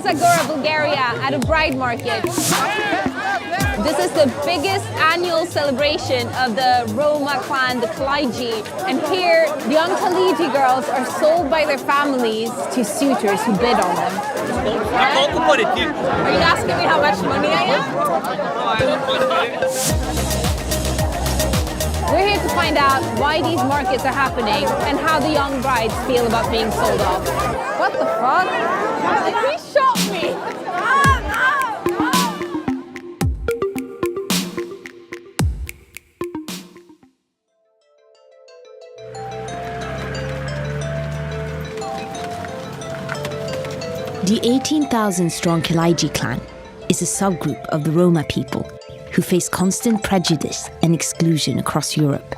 Zagora, Bulgaria, at a bride market. This is the biggest annual celebration of the Roma clan, the Kalaiji. And here, young Kalaiji girls are sold by their families to suitors who bid on them. Are you asking me how much money I am? We're here to find out why these markets are happening and how the young brides feel about being sold off. What the fuck? He shot me! The 18,000-strong Kalaiji clan is a subgroup of the Roma people who face constant prejudice and exclusion across Europe.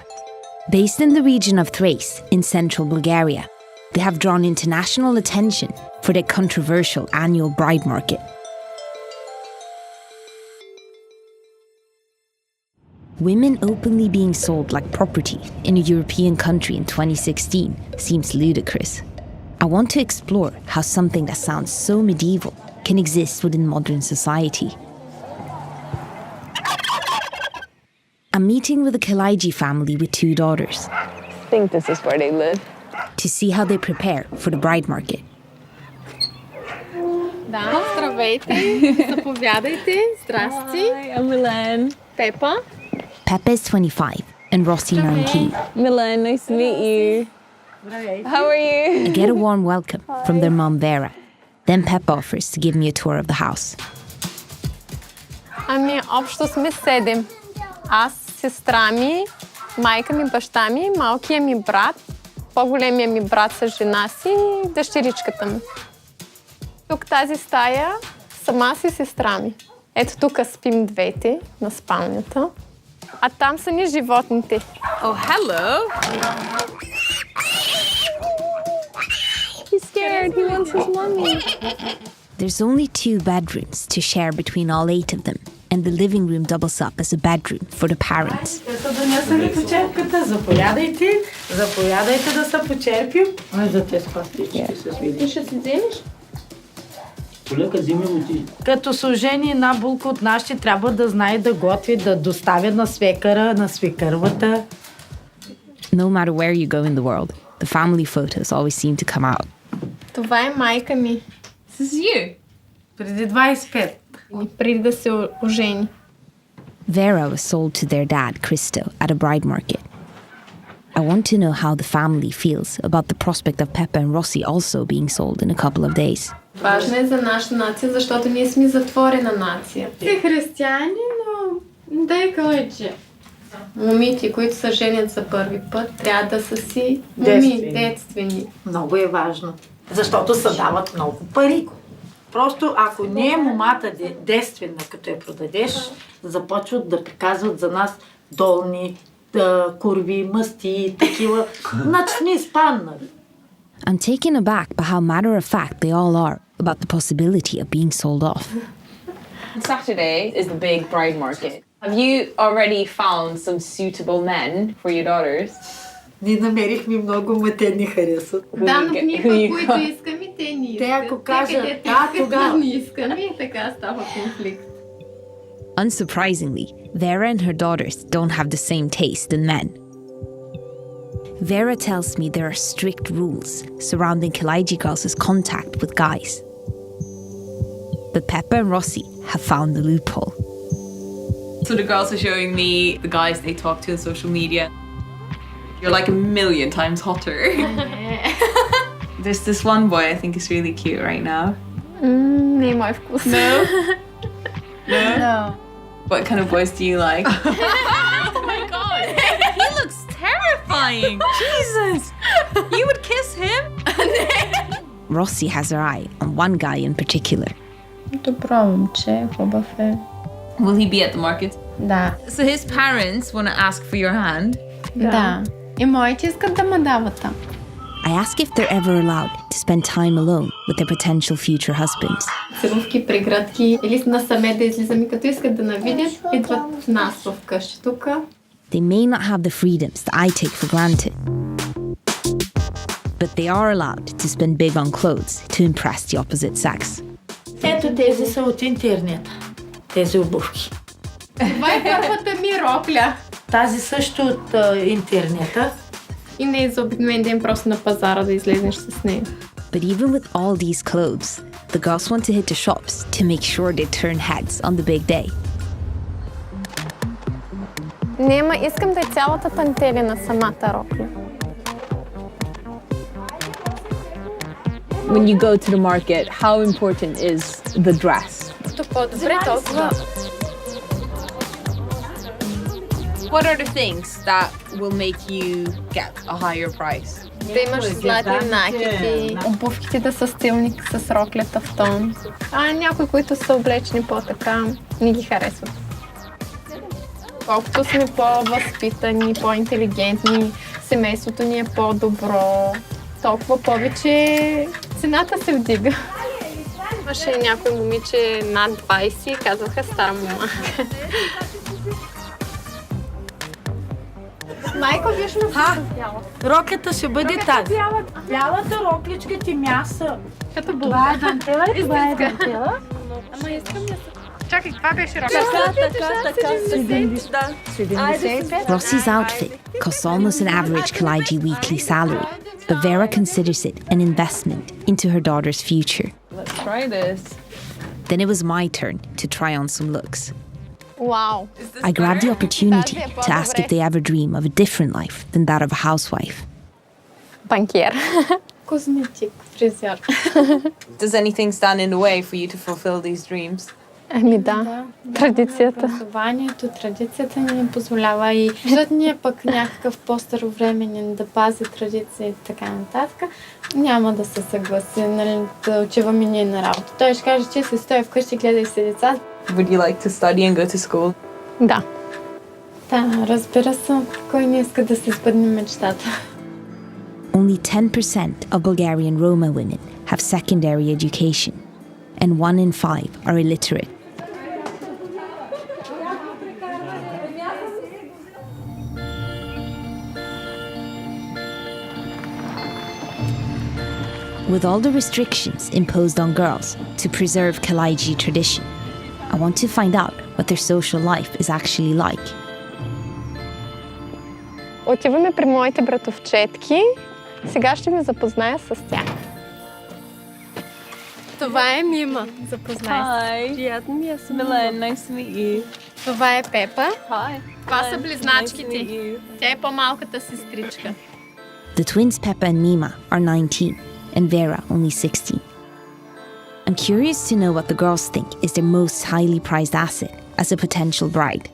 Based in the region of Thrace in central Bulgaria, they have drawn international attention for their controversial annual bride market. Women openly being sold like property in a European country in 2016 seems ludicrous. I want to explore how something that sounds so medieval can exist within modern society. I'm meeting with a Kalaiji family with 2 daughters. I think this is where they live. To see how they prepare for the bride market. Да, здравейте, заповядайте, здрасти. Hi, I'm Milan. Peppa. Peppa is 25 and Rossi 19. Milan, nice to meet you. How are you? I get a warm welcome from their mom Vera. Then Peppa offers to give me a tour of the house. Ами, общо сме 7. Аз, сестра ми, майка ми, баща ми, малкият ми брат, по-големия ми брат с жена си и дъщеричката ми. Тук тази стая сама си сестра ми. Ето тук спим двете на спалнята. А там са ни животните. Oh, hello. He's scared. He wants his mommy. There's only 2 bedrooms to share between all 8 of them, and the living room doubles up as a bedroom for the parents. Заповядайте да се почерпим. За те спастички с види. Ти ще си вземеш? Полека вземи води. Като се ожени една булка от нашите, трябва да знае да готви, да доставя на свекъра, на свекървата. No matter where you go in the world, the family photos always seem to come out. Това е майка ми. This is you. Преди 25. Преди да се ожени. Vera was sold to their dad, Christo, at a bride market. I want to know how the family feels about the prospect of Peppa and Rossi also being sold in a couple of days. Важно е за нашата нация, защото ние сме затворена нация. Те християни, но дай кълъче. Момите, които се женят за първи път, трябва да са си детствени. Много е важно, защото се дават много пари. Просто ако не е момата детствена, като я продадеш, започват да приказват за нас долни, курви, мъсти и такива. Значи сме изпаднали. I'm taken aback by how matter-of-fact they all are about the possibility of being sold off. Saturday is the big bride market. Have you already found some suitable men for your daughters? Ние намерихме много, но те ни харесват. Да, но никой, които искаме, те ни искат. Те ако кажат, да, тогава. Не искаме и така става конфликт. Unsurprisingly, Vera and her daughters don't have the same taste in men. Vera tells me there are strict rules surrounding Kalaiji girls' contact with guys. But Peppa and Rossi have found the loophole. So the girls are showing me the guys they talk to on social media. You're like 1,000,000 times hotter. There's this one boy I think is really cute right now. Не е мой вкус. No? No? No. What kind of boys do you like? Oh my god! He looks terrifying! Jesus! You would kiss him? Rossi has her eye on one guy in particular. Добро момче, хубав е. Will he be at the market? Да. So his parents want to ask for your hand? Да. И моите искат да ме дават там. I ask if they're ever allowed to spend time alone with their potential future husbands. Целувки, преградки или насаме да излизаме, като искат да навидят, идват в нас в къщи тук. They may not have the freedoms that I take for granted, but they are allowed to spend big on clothes to impress the opposite sex. Ето тези са от интернета. Тези обувки. Това е първата ми рокля. Тази също от интернета. И не е за обикновен ден просто на пазара да излезнеш с нея. But even with all these clothes, the girls want to hit the shops to make sure they turn heads on the big day. Нема, искам да е цялата тантели на самата рокля. When you go to the market, how important is the dress? По-добре толкова. What are the things that will make you get a higher price? Да имаш златни накити, обувките да са стилни с роклята в тон. А някои, които са облечени по-така, не ги харесват. Колкото сме по-възпитани, по-интелигентни, семейството ни е по-добро, толкова повече цената се вдига. Имаше някой момиче над 20 и казваха стара мама. Майко, виж ме с бяла. Роклята ще бъде тази. Бялата рокличка ти мяса. Като Това булка. е дантела и това е дантела. Ама искам да се... Чакай, това беше роклята. Rossi's outfit costs almost an average Kalaiji weekly salary, but Vera considers it an investment into her daughter's future. Let's try this. Then it was my turn to try on some looks. Вау! I grabbed the opportunity to ask if they ever dream of a different life than that of a housewife. Банкер. Козметик, фризьор. Does anything stand in the way for you to fulfill these dreams? Ами да, традицията. Образованието, традицията ни позволява и защото ние пък някакъв по-старовременен да пази традиция и така нататък, няма да се съгласи, нали, да отиваме ние на работа. Той ще каже, че се стоя вкъщи, гледай си деца. Would you like to study and go to school? Да. Да, разбира се, кой не иска да се сбъдне мечтата. Only 10% of Bulgarian Roma women have secondary education, and 1 in 5 are illiterate. With all the restrictions imposed on girls to preserve Kalaiji tradition, I want to find out what their social life is actually like. Отиваме при моите братовчетки. Сега ще ви запозная с тях. Това е Мима. Запознай се. Hi. Приятно ми е. Milan, nice to meet you. Това е Пепа. Hi. Това са Nice to близначките. meet you. Тя е по-малката сестричка. The twins Peppa and Mima are 19 and Vera only 16. I'm curious to know what the girls think is their most highly prized asset as a potential bride.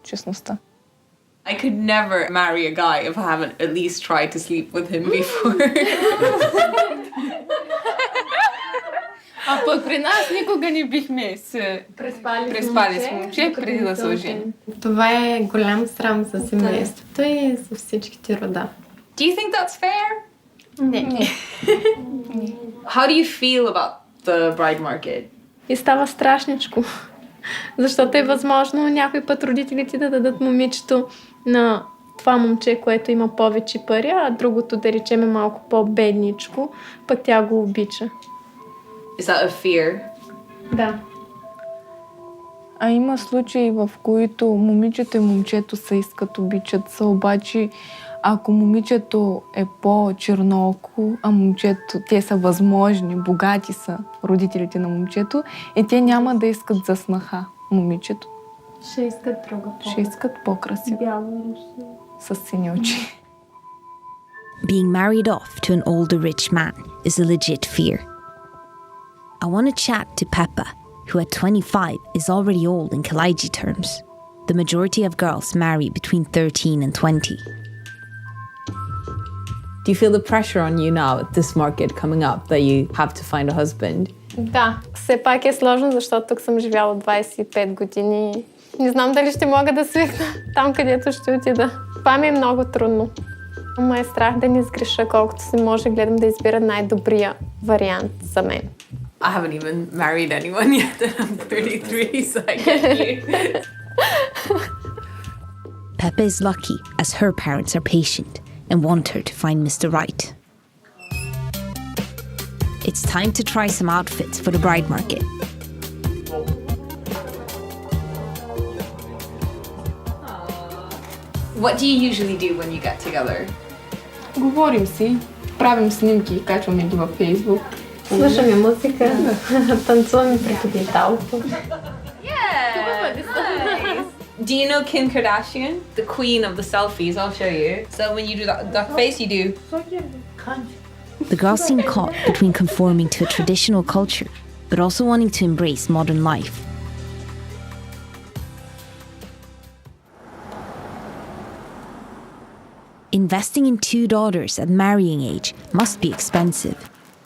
Честността. I could never marry a guy if I haven't at least tried to sleep with him before. А пък при нас никога не бихме се преспали с момче преди да се оженим. Това е голям срам за семейството и за всичките рода. Do you think that's fair? Не. How do you feel about the bride market? И става страшничко. Защото е възможно някой път родителите да дадат момичето на това момче, което има повече пари, а другото, да речем, е малко по-бедничко, пък тя го обича. Is that a fear? Да. А има случаи, в които момичето и момчето се искат, обичат се, обаче ако момичето е по-чернооко, а момчето, те са възможни, богати са родителите на момчето, и те няма да искат за снаха момичето. Ще искат друга Ще искат по-красиво, бяло с сини очи. Being married off to an older rich man is a legit fear. I want to chat to Peppa, who at 25 is already old in Kalaiji terms. The majority of girls marry between 13 and 20. Do you feel the pressure on you now at this market coming up that you have to find a husband? Да, все пак е сложно, защото тук съм живяла 25 години. Не знам дали ще мога да свикна там, където ще отида. Това ми е много трудно. Ама е страх да не сгреша, колкото се може, гледам да избира най-добрия вариант за мен. I haven't even married anyone yet and I'm 33, so I get you. Peppa is lucky as her parents are patient and want her to find Mr. Right. It's time to try some outfits for the bride market. What do you usually do when you get together? Говорим си, правим снимки, качваме ги във Фейсбук. Слушаме музика, танцуваме пред огледалото. Do you know Kim Kardashian? The queen of the selfies, I'll show you. So when you do that face, you do. The girls seem caught between conforming to a traditional culture, but also wanting to embrace modern life. Investing in 2 daughters at marrying age must be expensive,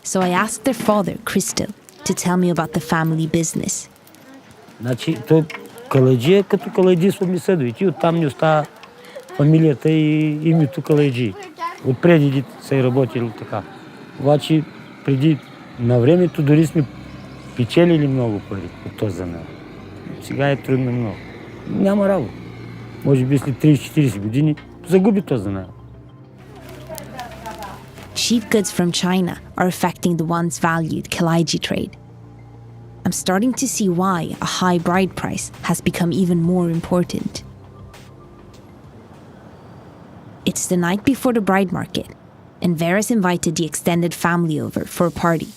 so I asked their father, Christo, to tell me about the family business. Значи, той Калайджи е като калайджийство ми съдвите. Оттам ни остава фамилията и името Калайджи. Отпреди са и работили така. Обаче преди на времето дори сме печелили много пари от този занят. Сега е трудно много. Няма работа. Може би след 30-40 години загуби този занят. Cheap goods from China are affecting the once valued Kalaiji trade. I'm starting to see why a high bride price has become even more important. It's the night before the bride market, and Vera's invited the extended family over for a party.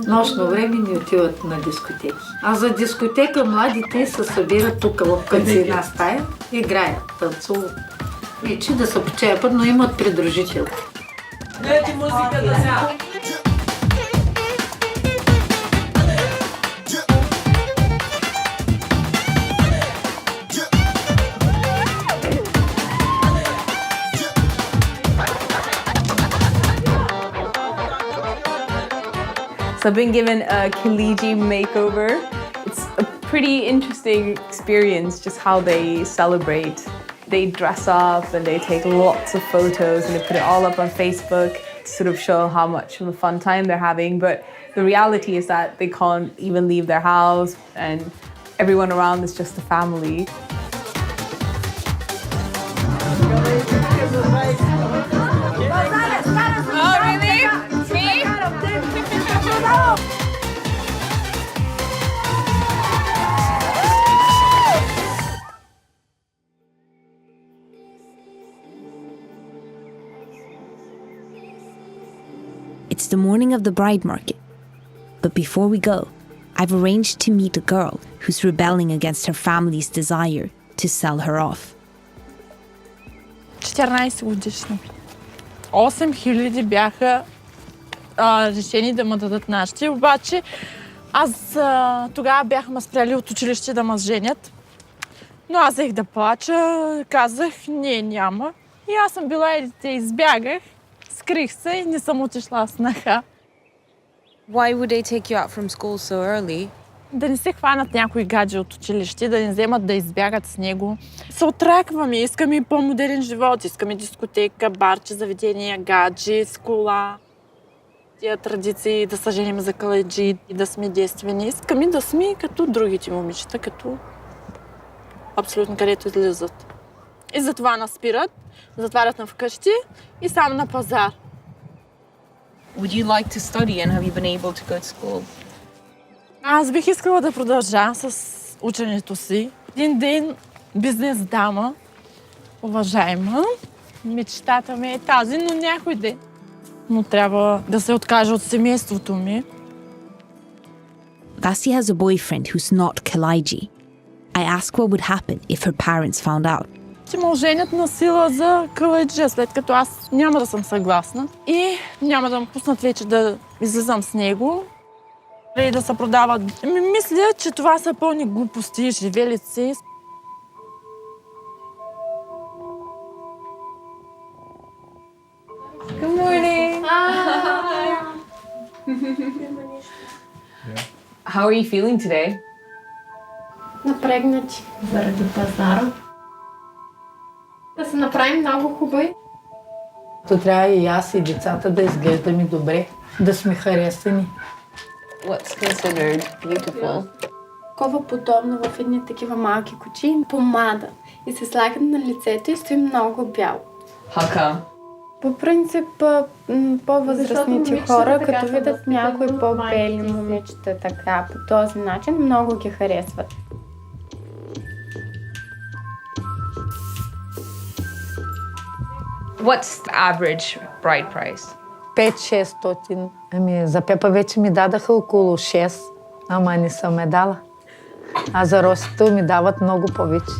Нощно време ни отиват на дискотеки. А за дискотека младите се събират тук в една стая, играят, танцуват. И че да се почепят, но имат придружител. So I've been given a Khaliji makeover. It's a pretty interesting experience, just how they celebrate. They dress up and they take lots of photos and they put it all up on Facebook to sort of show how much of a fun time they're having. But the reality is that they can't even leave their house and everyone around is just a family. Oh, really? Me? It's the morning of the bride market. But before we go, I've arranged to meet a girl who's rebelling against her family's desire to sell her off. 14 годишна. 8000 бяха решени да ме дадат нашите, обаче аз тогава бях ме спряли от училище да ме женят. Но аз взех да плача, казах, не, няма. И аз съм била и те избягах, скрих се и не съм отишла с снаха. Why would they take you out from school so early? Да не се хванат някои гаджи от училище, да не вземат да избягат с него. Се отракваме, искаме по-модерен живот, искаме дискотека, барче, заведения, гаджи, с кола. Тия традиции да се женим за калайджи и да сме действени. Искаме да сме като другите момичета, като абсолютно където излизат. И затова нас спират, затварят на вкъщи и само на пазар. Would you like to study and have you been able to go to school? Аз бих искала да продължа с ученето си. Един ден бизнес дама, уважаема, мечтата ми е тази, но някой ден. Но трябва да се откажа от семейството ми. Lassie has a boyfriend who's not Kalaiji. I ask what would happen if her parents found out. Че ме оженят на сила за калайджия, след като аз няма да съм съгласна. И няма да ме пуснат вече да излизам с него. И да се продават. Мисля, че това са пълни глупости, живелици. Good morning. How are you feeling today? Напрегнати заради пазара. Да се направим много хубави. То трябва и аз и децата да изглеждаме добре, да сме харесани. What's considered beautiful? Такова подобно в едни такива малки кучи, помада. И се слагат на лицето и стои много бяло. How come? По принцип, по-възрастните хора, като видят някои по-бели момичета така, по този начин, много ги харесват. What's the average bride price? 5-600. Ами за Пепа вече ми дадаха около 6, ама не съм ме дала. А за Росито ми дават много повече.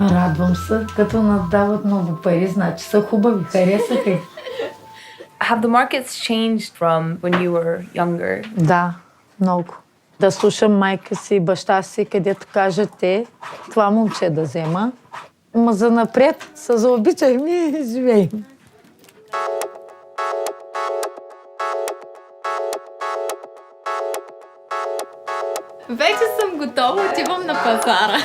Радвам се, като нас дават много пари, значи са хубави, харесаха их. Have the markets changed from when you were younger? Да, много. Да слушам майка си и баща си, където кажат те, това момче да взема. Ма за напред се заобичахме и живеем. Вече съм готова, отивам на пазара.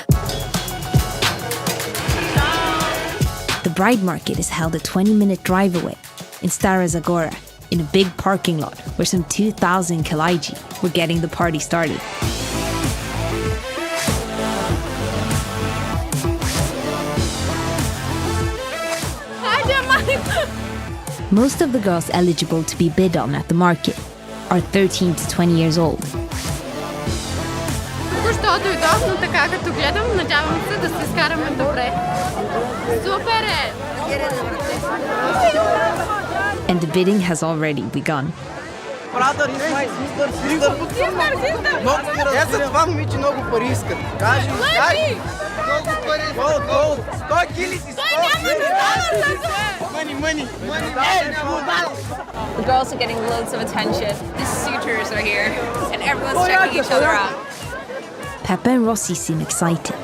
The bride market is held a 20-minute drive away in Stara Zagora, in a big parking lot where some 2,000 Kalaiji were getting the party started. Most of the girls eligible to be bid on at the market are 13 to 20 years old. Току-що дойдох, но така като гледам, надявам се да се скараме добре. Супер е! And the bidding has already begun. Brother is my sister. Ето това момиче много пари искат. Кажи, много пари. Gold. 100 кили си 100. Money. The girls are getting loads of attention. The suitors are here, and everyone's checking each other out. Peppa and Rossi seem excited.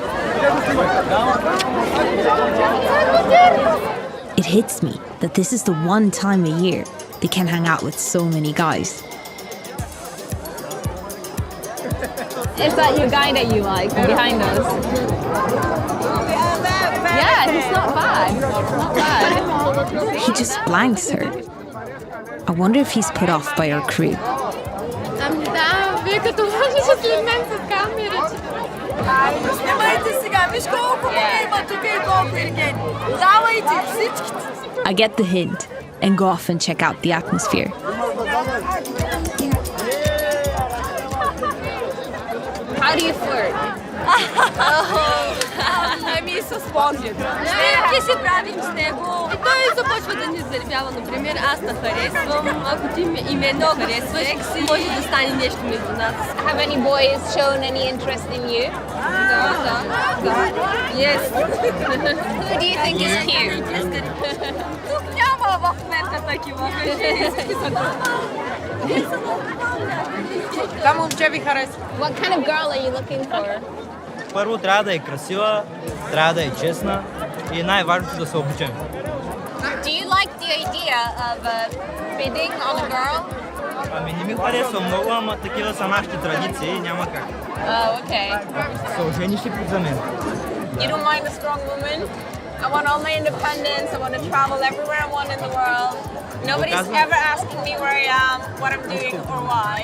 It hits me that this is the one time a year they can hang out with so many guys. Is that your guy that you like behind us? Yeah, he's not bad. Not bad. He just blanks her. I wonder if he's put off by our crew. Ами да, вие като можете след мен с камерите. Снимайте сега, виж колко моля има тук и колко иргени. Давайте всичките. I get the hint and go off and check out the atmosphere. How do you flirt? Ами с поглед. Ти се правим с него. И той започва да ни заребява, например, аз те харесвам, ако ти и мен харесваш, може да стане нещо между нас. Have any boys shown any interest in you? Yes. Who do you think is cute? Тук няма в момента такива. Това момче ви харесва. What kind of girl are you looking for? Първо трябва да е красива, трябва да е честна и най-важното да се обичаме. Do you like the idea of bidding on a girl? Ами не ми харесва много, ама такива са нашите традиции, няма как. Oh, okay. Се ожениш и за мен. You don't mind a strong woman? I want all my independence. I want to travel everywhere I want in the world. Nobody's ever asking me where I am, what I'm doing, or why.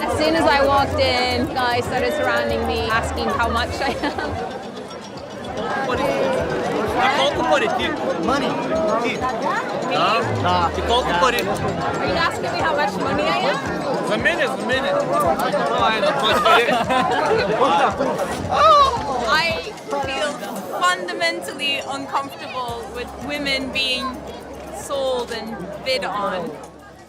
As soon as I walked in, guys started surrounding me, asking how much I am. Колко пари ти? Money. Ти? Да. Ти колко пари? Are you asking me how much money I am? За мене. I feel fundamentally uncomfortable with women being sold and bid on.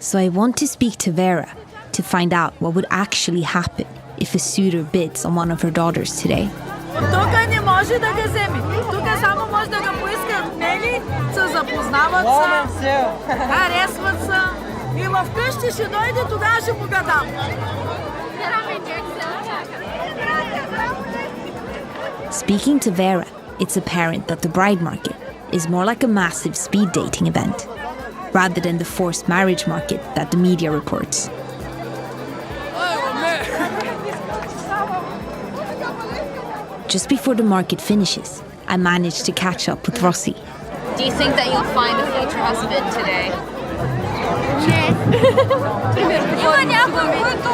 So I want to speak to Vera to find out what would actually happen if a suitor bids on one of her daughters today. Тук не може да го вземе. Тук само може да го поиска от мене, се запознават се, харесват се и вкъщи ще дойде, тогава ще му го дам. Speaking to Vera, it's apparent that the bride market is more like a massive speed dating event, rather than the forced marriage market that the media reports. Just before the market finishes, I manage to catch up with Rossi. Do you think that you'll find a future husband today? Има някой, който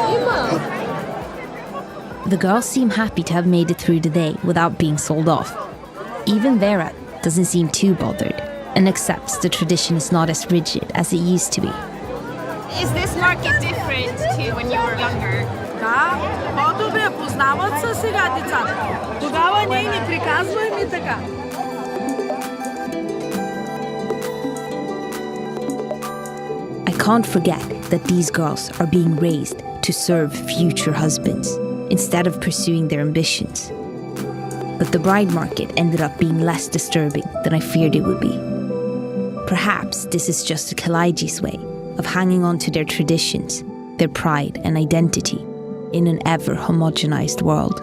The girls seem happy to have made it through the day without being sold off. Even Vera doesn't seem too bothered and accepts the tradition is not as rigid as it used to be. Is this market different to when you were younger? Да, по-добре, познават се сега децата. Тогава ние ни приказваме и така. I can't forget that these girls are being raised to serve future husbands instead of pursuing their ambitions. But the bride market ended up being less disturbing than I feared it would be. Perhaps this is just the Kalaiji's way of hanging on to their traditions, their pride and identity in an ever homogenized world.